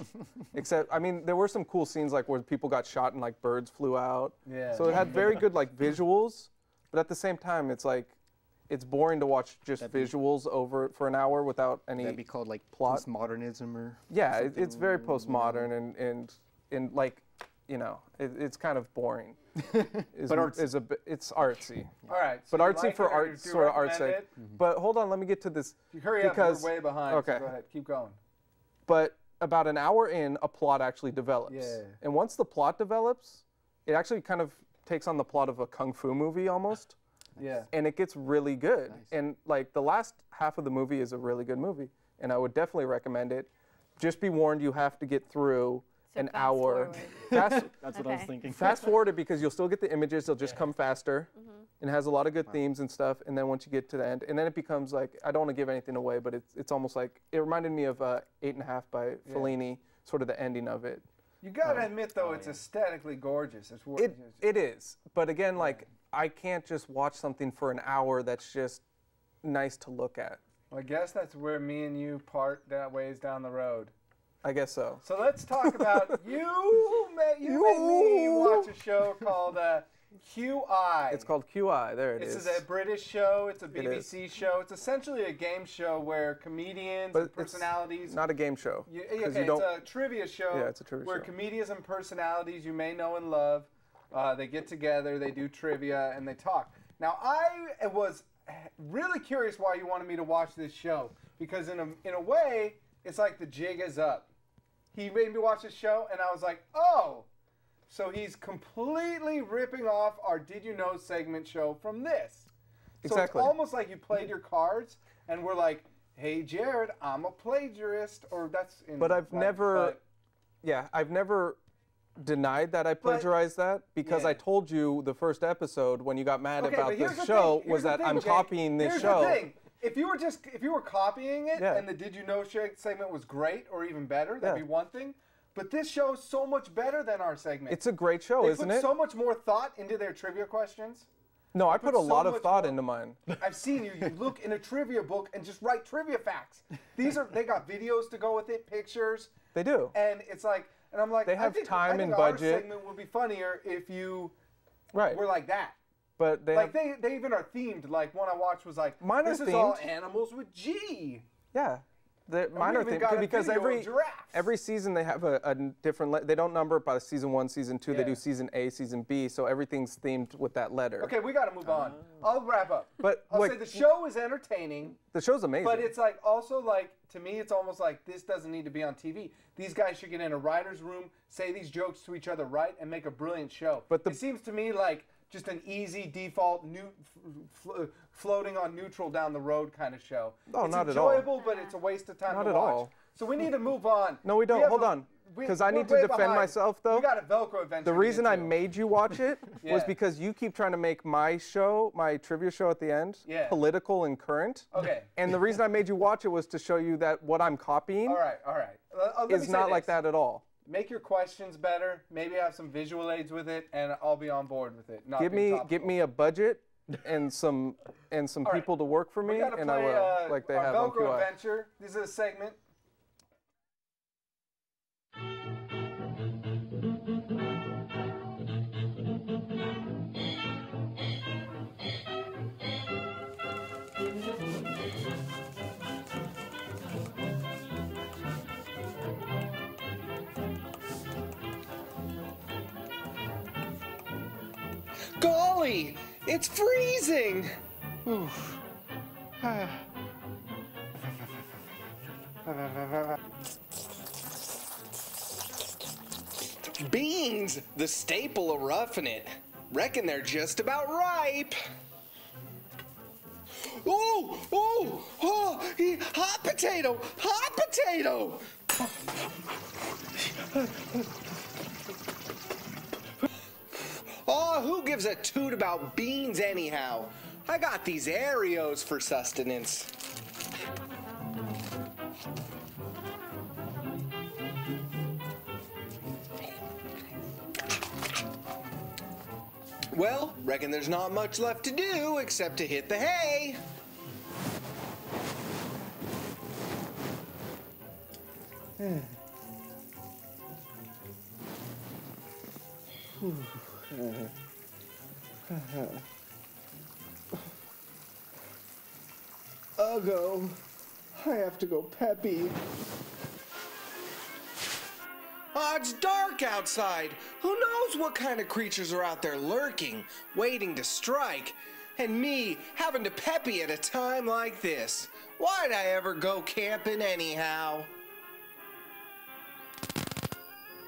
Except, I mean, there were some cool scenes like where people got shot and like birds flew out. Yeah. So it had very good like visuals, but at the same time, it's like, it's boring to watch just visuals over for an hour without any That'd be called like plot. Postmodernism or Yeah, it's very postmodern and like, you know, it's kind of boring. But it's artsy. All right. But artsy for art, sort of art's sake. But hold on, let me get to this. Hurry up, we're way behind. Okay. So go ahead, keep going. But about an hour in, a plot actually develops. Yeah. And once the plot develops, it actually kind of takes on the plot of a kung fu movie almost. Yeah. And it gets really good. Nice. And like the last half of the movie is a really good movie. And I would definitely recommend it. Just be warned, you have to get through an hour. That's what I was thinking. Fast forward it because you'll still get the images, they'll just come faster. And it has a lot of good themes and stuff. And then once you get to the end, and then it becomes like, I don't want to give anything away, but it's almost like, it reminded me of 8.5 by Fellini, sort of the ending of it. You gotta admit though, it's aesthetically gorgeous. It is. But again, like, I can't just watch something for an hour that's just nice to look at. Well, I guess that's where me and you part that ways down the road. I guess so. So let's talk about you made me watch a show called QI. It's called QI. There it is. This is a British show. It's a BBC show. It's essentially a game show where comedians and personalities. It's not a game show. It's a trivia show. Yeah, it's a trivia where show. comedians and personalities you may know and love, they get together, they do trivia, and they talk. Now, I was really curious why you wanted me to watch this show because in a way, it's like the jig is up. He made me watch this show, and I was like, oh. So he's completely ripping off our Did You Know segment show from this. Exactly. So it's almost like you played your cards, and we're like, hey, Jared, I'm a plagiarist. Or that's in But I've never denied that I plagiarized that because I told you the first episode when you got mad about this show was that I'm copying this show. Here's the thing. If you were copying it and the Did You Know segment was great or even better, that'd be one thing. But this show is so much better than our segment. It's a great show, isn't it? They put so much more thought into their trivia questions. No, I put a lot of thought into mine. I've seen you. You look in a trivia book and just write trivia facts. They got videos to go with it, pictures. They do. And it's like, and I'm like, they have time and budget. Our segment would be funnier if you were like that. But they they even are themed. Like one I watched was like, mine this are is themed. all animals with G. Yeah. Mine are themed because every season they have a different. They don't number it by season 1, season 2. They do season A, season B. So everything's themed with that letter. Okay, we got to move on. I'll wrap up. But I'll say the show is entertaining. The show's amazing. But it's like also like to me, it's almost like this doesn't need to be on TV. These guys should get in a writer's room, say these jokes to each other, right, and make a brilliant show. But it seems to me like just an easy default floating on neutral down the road kind of show. No, It's not at all. enjoyable, but it's a waste of time Not to at watch. all. So we need to move on. No, we don't. Hold on. Because I need to defend myself, though. We got a Velcro adventure. The reason I made you watch it was Yeah. because you keep trying to make my show, my trivia show at the end, Yeah. political and current. Okay. And the reason I made you watch it was to show you that what I'm copying All right. Let me is say not like this. that at all. Make your questions better. Maybe have some visual aids with it, and I'll be on board with it. Not Give being me topical. a budget and some All right. people to work for me, We gotta and I play, will, like they our have on Velcro QI. adventure. This is a segment. Golly, it's freezing! Oof. Beans, the staple of Roughing It. Reckon they're just about ripe. Ooh, ooh, oh, hot potato, hot potato! Oh, who gives a toot about beans anyhow? I got these Aereos for sustenance. Well, reckon there's not much left to do except to hit the hay. Uggo, I have to go peppy. Oh, it's dark outside. Who knows what kind of creatures are out there lurking, waiting to strike? And me having to peppy at a time like this. Why'd I ever go camping anyhow?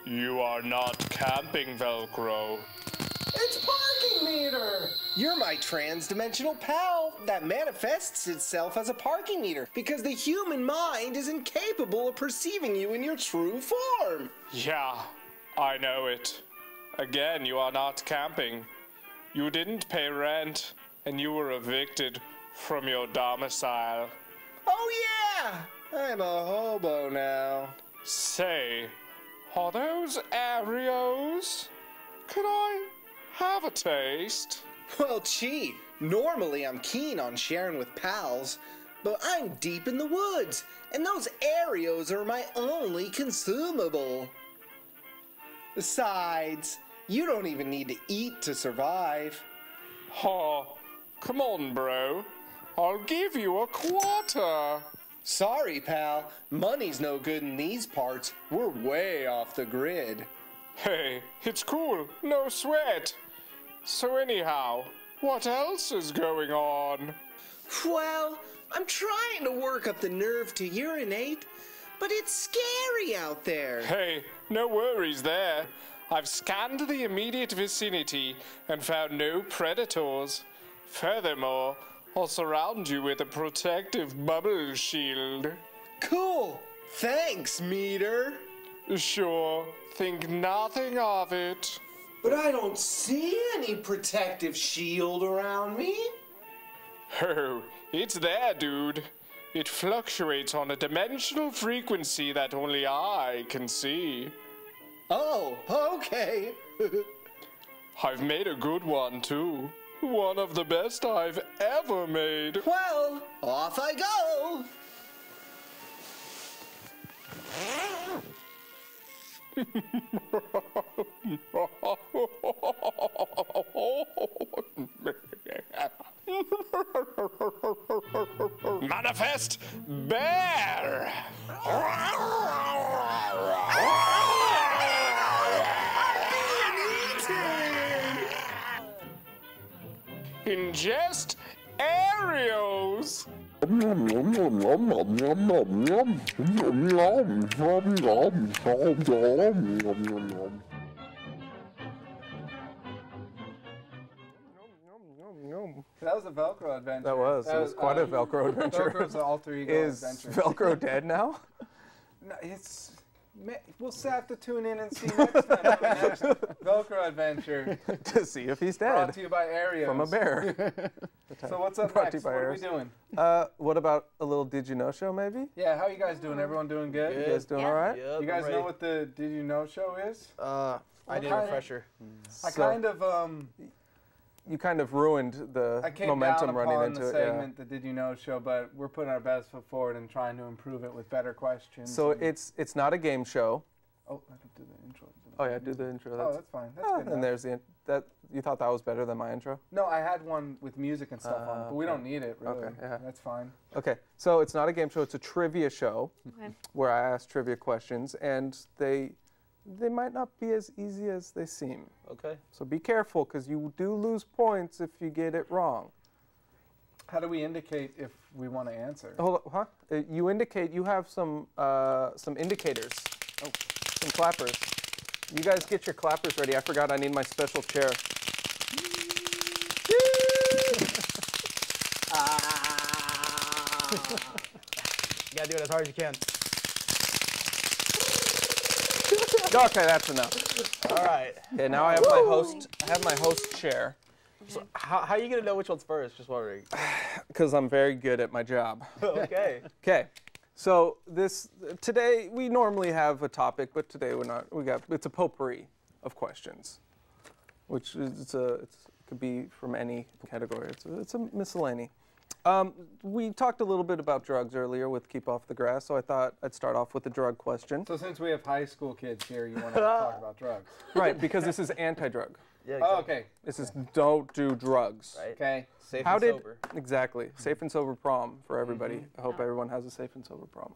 You are not camping, Velcro. It's parking meter! You're my trans-dimensional pal that manifests itself as a parking meter because the human mind is incapable of perceiving you in your true form. Yeah, I know it. Again, you are not camping. You didn't pay rent, and you were evicted from your domicile. Oh yeah! I'm a hobo now. Say, are those Aereos? Could I have a taste? Well, gee, normally I'm keen on sharing with pals, but I'm deep in the woods, and those Aereos are my only consumable. Besides, you don't even need to eat to survive. Oh, come on, bro. I'll give you a quarter. Sorry, pal. Money's no good in these parts. We're way off the grid. Hey, it's cool. No sweat. So anyhow, what else is going on? Well, I'm trying to work up the nerve to urinate, but it's scary out there. Hey, no worries there. I've scanned the immediate vicinity and found no predators. Furthermore, I'll surround you with a protective bubble shield. Cool. Thanks, meter. Sure. Think nothing of it. But I don't see any protective shield around me. Oh, it's there, dude. It fluctuates on a dimensional frequency that only I can see. Oh, okay. I've made a good one, too. One of the best I've ever made. Well, off I go. Manifest bear! Ingest Aereos! That was a Velcro adventure. That was quite a Velcro adventure. Velcro's an alter ego Is adventure. Velcro dead now? No, we'll have to tune in and see next time on the next Velcro adventure. To see if he's dead. Brought to you by Arios. From a bear. So what's up Brought to next? you by What are we Arios. doing? What about a little Did You Know show, maybe? Yeah, how you guys doing? Everyone doing good? You guys doing all right? Yep, You guys I'm know ready. what the Did You Know show is? I need a refresher. I kind of You kind of ruined the I came momentum down running upon into the it. segment, the Did You Know show, but we're putting our best foot forward and trying to improve it with better questions. So and- it's not a game show. Oh, I can do the intro. Oh yeah, do the intro. Oh, that's fine. That's good And there's that. You thought that was better than my intro? No, I had one with music and stuff on it, but we okay. don't need it, really. Okay, yeah. That's fine. Okay, so it's not a game show. It's a trivia show Okay. where I ask trivia questions, and they might not be as easy as they seem. Okay. So be careful, because you do lose points if you get it wrong. How do we indicate if we want to answer? Hold on, huh? You indicate you have some indicators. Oh, some clappers. You guys get your clappers ready. I forgot I need my special chair. You gotta do it as hard as you can. Okay, that's enough. All right. Okay, now I have my host. I have my host chair. So how are you gonna know which one's first? Just wondering. Because I'm very good at my job. Okay. Okay. So today we normally have a topic, but today we're not. It's a potpourri of questions, which is it could be from any category. It's a miscellany. We talked a little bit about drugs earlier with Keep Off the Grass, so I thought I'd start off with a drug question. So since we have high school kids here, you want to talk about drugs? Right, because this is anti-drug. Yeah. Exactly. Oh, okay. This is don't do drugs. Right. Okay. Safe How and did sober. exactly safe and sober prom for everybody? I hope everyone has a safe and sober prom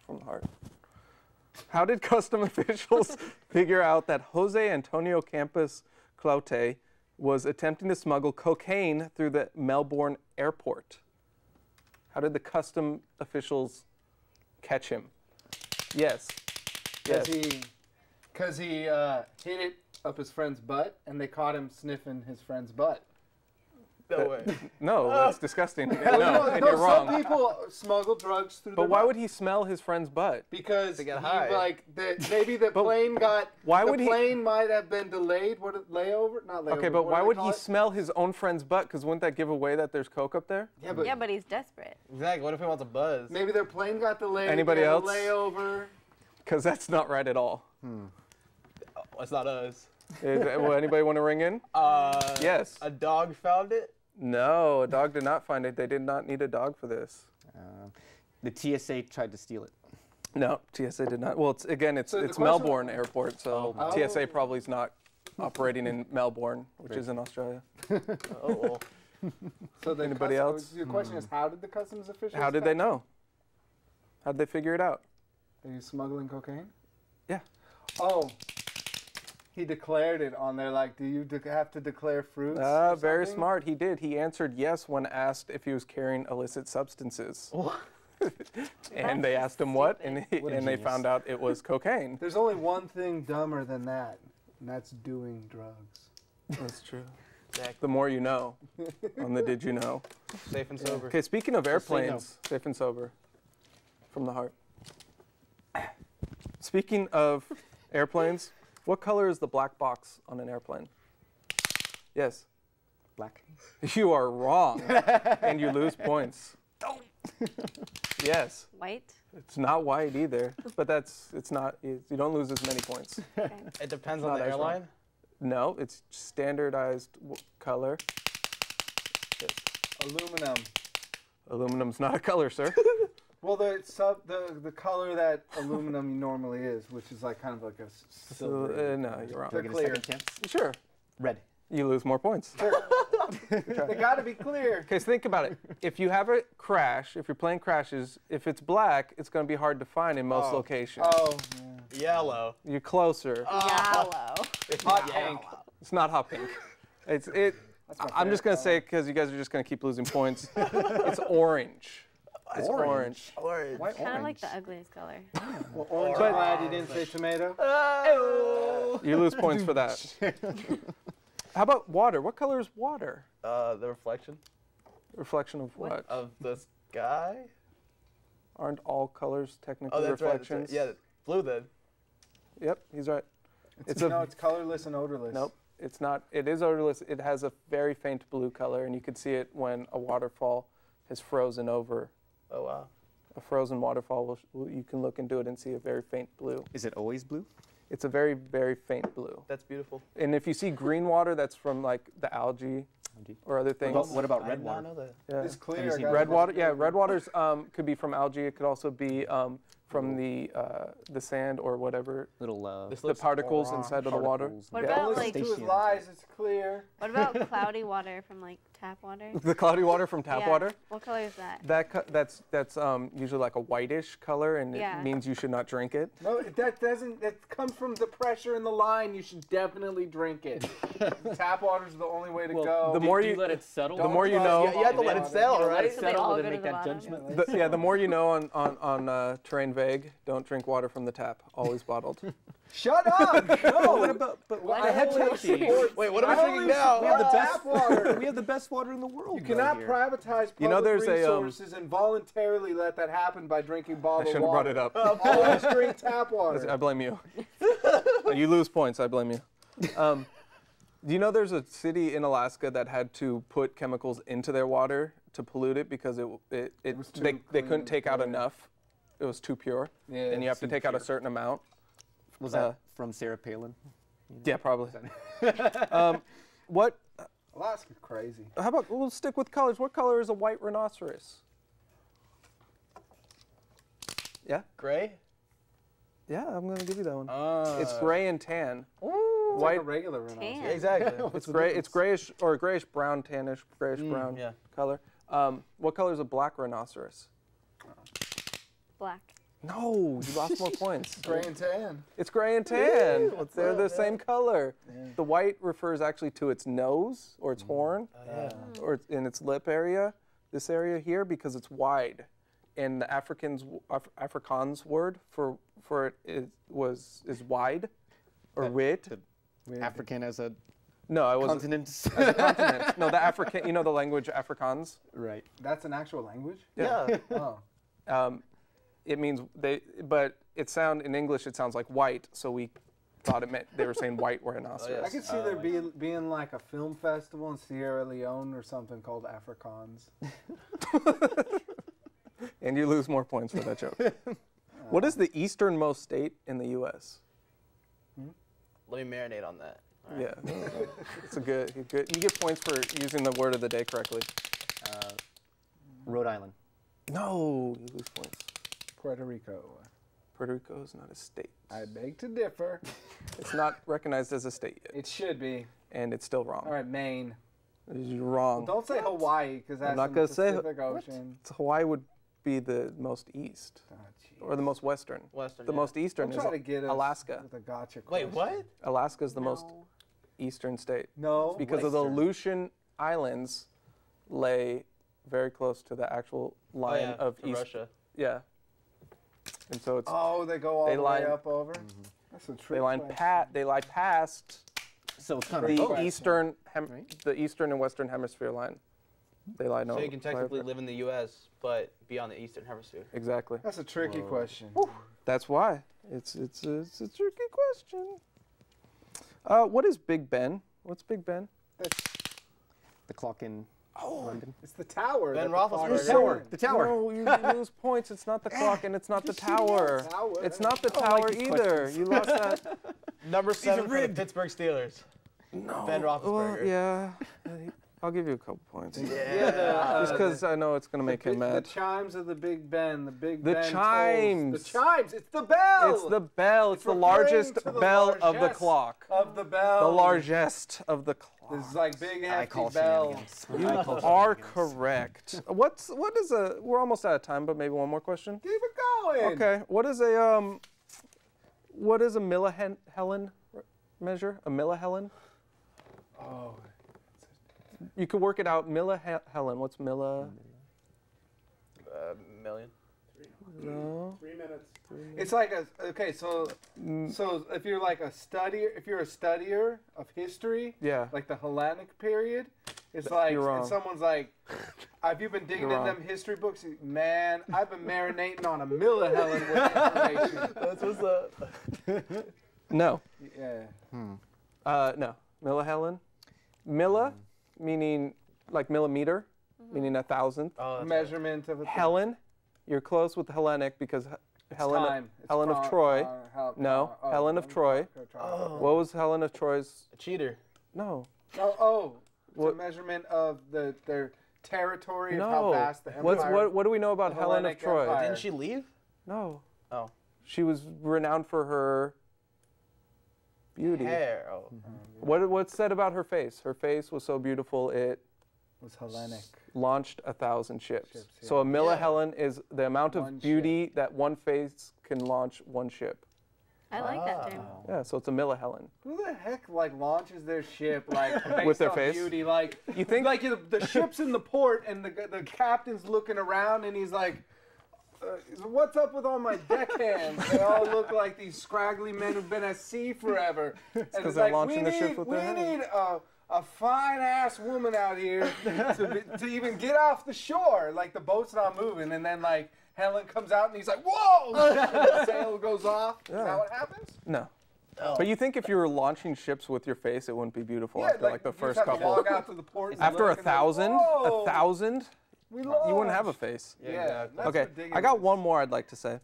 from the heart. How did custom officials figure out that Jose Antonio Campos Cloute was attempting to smuggle cocaine through the Melbourne airport? How did the custom officials catch him? Yes. Because he hid it up his friend's butt, and they caught him sniffing his friend's butt. No way. No, that's disgusting. Well, No, and you're wrong. Some people smuggle drugs through But their why butt. would he smell his friend's butt? Because They got he, high. maybe the plane got. why the would he- plane might have been delayed. Layover? Not layover. Okay, but what why do they would call he it? smell his own friend's butt? Because wouldn't that give away that there's coke up there? Yeah, but Yeah, but he's desperate. Exactly. What if he wants a buzz? maybe their plane got delayed. Anybody they had a else? Layover. Because that's not right at all. It's not us. Will anybody want to ring in? Yes. A dog found it. No, a dog did not find it. They did not need a dog for this. The TSA tried to steal it. No, TSA did not. Well, it's So the question- Melbourne Airport, so Oh. TSA probably is not operating in Melbourne, which is in Australia. Oh. So the Anybody else? Your question is, how did the customs officials? How did they know? How did they figure it out? Are you smuggling cocaine? Yeah. Oh. He declared it on there. Like, do you have to declare fruits? or Very something? smart. He did. He answered yes when asked if he was carrying illicit substances. And they asked him what, and they genius. found out it was cocaine. There's only one thing dumber than that, and that's doing drugs. That's true. The more you know on the Did You Know. Safe and sober. Okay, speaking of say no. airplanes, safe and sober, from the heart. Speaking of airplanes, what color is the black box on an airplane? Yes. Black. You are wrong, and you lose points. Yes. White? It's not white either, but it's not. You don't lose as many points. Okay. It depends Not on the as wrong. airline. No, it's standardized color. Yes. Aluminum. Aluminum's not a color, sir. Well, the color that aluminum normally is, which is like kind of like a silver. No, you're wrong. They're clear. Sure. Red. You lose more points. They got to be clear. Okay, so think about it. If you have a crash, if your plane crashes, if it's black, it's going to be hard to find in most locations. Oh. Yellow. You're closer. Yellow. Hot pink. It's not hot pink. I'm just going to say, because you guys are just going to keep losing points, it's orange. It's orange. Orange. Why Kind of like orange? the ugliest color. Well, orange. I'm glad you didn't say tomato. You lose points for that. How about water? What color is water? The reflection. Reflection of what? Of the sky. Aren't all colors technically That's reflections? Right. Yeah, blue then. Yep, he's right. No, it's colorless and odorless. Nope, it's not. It is odorless. It has a very faint blue color, and you can see it when a waterfall has frozen over. Oh, wow. A frozen waterfall, you can look into it and see a very faint blue. Is it always blue? It's a very, very faint blue. That's beautiful. And if you see green water, that's from like the algae or other things. What about red water? Yeah. It's clear. Red water, yeah, red water's could be from algae. It could also be from the sand or whatever. Little the particles inside of the water. What about like? To his lies, it's clear. What about cloudy water from like tap water? The cloudy water from tap water. What color is that? That's usually like a whitish color, and it means you should not drink it. No, that doesn't. That comes from the pressure in the line. You should definitely drink it. Tap water's the only way to go. The more you let it settle, the more you know. You have to let it settle, right? Let it settle all and then go to make the that bottom? judgment. The more you know on Terrain Vague. Don't drink water from the tap. Always bottled. Shut up! No. What about? But I head only Wait, what am I drinking now? We have the best tap water. We have the best water in the world. You cannot privatize public resources and voluntarily let that happen by drinking bottled water. I shouldn't have brought it up. Always drink tap water. I blame you. You lose points. I blame you. Do you know there's a city in Alaska that had to put chemicals into their water to pollute it because they couldn't take out enough. It was too pure. Yeah, and you have to take out a certain amount. Was that from Sarah Palin? Yeah, probably. What? Alaska's crazy. How about we'll stick with colors. What color is a white rhinoceros? Yeah. Gray. Yeah, I'm gonna give you that one. It's gray and tan. Ooh, white, like a regular rhinoceros. Yeah, exactly. It's gray. It's grayish or grayish brown, tannish, grayish brown color. What color is a black rhinoceros? Black. No, you lost more points. Gray and tan. It's gray and tan. They're the same color. Yeah. The white refers actually to its nose or its horn, or in its lip area. This area here because it's wide, and the Afrikaans word for it is wide, or wid. African as a continent. As a continent. No, the African. You know the language Afrikaans. Right. That's an actual language. Yeah. Oh. It means but in English it sounds like white, so we thought it meant they were saying white rhinoceros. I could see there being like a film festival in Sierra Leone or something called Afrikaans. And you lose more points for that joke. What is the easternmost state in the U.S.? Let me marinate on that. Right. Yeah, it's a good. You get points for using the word of the day correctly. Rhode Island. No, you lose points. Puerto Rico. Puerto Rico is not a state. I beg to differ. It's not recognized as a state yet. It should be. And it's still wrong. All right, Maine. You're wrong. Well, don't say Hawaii because that's not in gonna the Pacific Ocean. Hawaii would be the most east. Or the most western. The most eastern is Alaska. With a gotcha question. Wait, what? Alaska is the most eastern state. No. Because of the Aleutian Islands lay very close to the actual line of east. Russia. Yeah. And so it's. Oh, they go all the way up over. Mm-hmm. That's a trick. They lie past. So it's kind the of eastern, the eastern and western hemisphere line. They lie no. So you can technically live in the U.S. but be on the eastern hemisphere. Exactly. That's a tricky question. That's why it's a tricky question. What is Big Ben? What's Big Ben? The clock in London. It's the tower. Ben Roethlisberger. Tower. The tower. No, you lose points. It's not the clock and it's not the tower. It's not the tower either. You lost that. Number 7 for the Pittsburgh Steelers. No. Ben Roethlisberger. Yeah. I'll give you a couple points. Yeah. Just because I know it's going to make him mad. The chimes of the Big Ben. The Big The Ben chimes. Tolls. The chimes. It's the bell. It's the bell. It's the largest bell of the clock. Of the bell. The largest of the clock. This is like big hefty bell. You are correct. What is a? We're almost out of time, but maybe one more question. Keep it going. Okay. What is a millihelen measure? A millihelen? Oh. You could work it out. Millihelen. What's milli? Million. No. 3 minutes. It's like so if you're like a studier of history, Yeah. like the Hellenic period, it's like You're wrong. and someone's like, have you been digging You're in wrong. them history books? Man, I've been marinating on a Miller Helen with information. That's what's up. No. Yeah. No. Millahellen. Milla, meaning like millimeter, meaning 1,000th. Measurement of a thing. Helen, you're close with Hellenic because Helen time. It's Helen of prom- Troy. no. Helen of Troy. What was Helen of Troy's? A cheater. No. It's a measurement of their territory of No. how vast the empire. What do we know about the Helen of Hellenic Troy? Empire. Didn't she leave? No. Oh. She was renowned for her beauty. Hair. Oh. What's said about her face? Her face was so beautiful it was Hellenic. Launched 1,000 ships. Yeah. So a millahellen is the amount of One beauty that one face can launch one ship. I like that term. Yeah, so it's a millahellen. Who the heck launches their ship based With their on face? beauty? You think like the ship's in the port and the captain's looking around and he's like, what's up with all my deckhands? They all look like these scraggly men who've been at sea forever. And because it's they're like, launching the ship with we their need a fine ass woman out here to even get off the shore. Like the boat's not moving, and then like Helen comes out and he's like, whoa! The sail goes off. Yeah. Is that what happens? No. But you think if you were launching ships with your face, it wouldn't be beautiful Yeah, after like the you just first have to couple. log out to the port and After look and 1,000, whoa, 1,000, we you wouldn't have a launched. face. Yeah, that's Okay, ridiculous. I got one more I'd like to say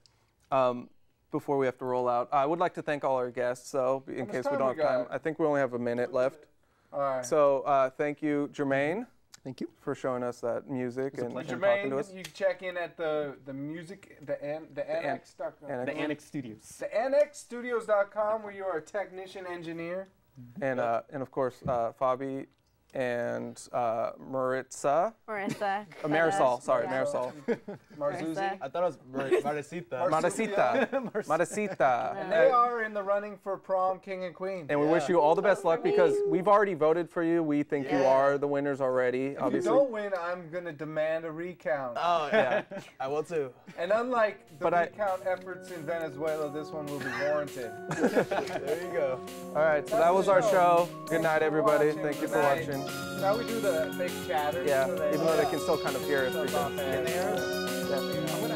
before we have to roll out. I would like to thank all our guests, though, in How much case we time don't we have time. got? I think we only have a minute left. All right. So thank you, Jermaine. Thank you for showing us that music and talking to us. Jermaine, you check in at the music, the Annex. Annex. The Annex Studios. The AnnexStudios.com, where you are a technician engineer. And of course, Fabi and Maritza. Marissa. Marisol, sorry, Yeah. Marisol. Marzuzi. I thought it was Maricita. Maricita. And they are in the running for Prom King and Queen. And we wish you all the best luck because we've already voted for you. We think you are the winners already, If obviously. you don't win, I'm going to demand a recount. Oh, yeah. I will too. And unlike the recount efforts in Venezuela, this one will be warranted. There you go. All right, so that was our show. Good night, everybody. Thank you for watching. Now we do the fake chatter. Yeah, so they- even though they can still kind of hear us. Can they hear us? Yeah.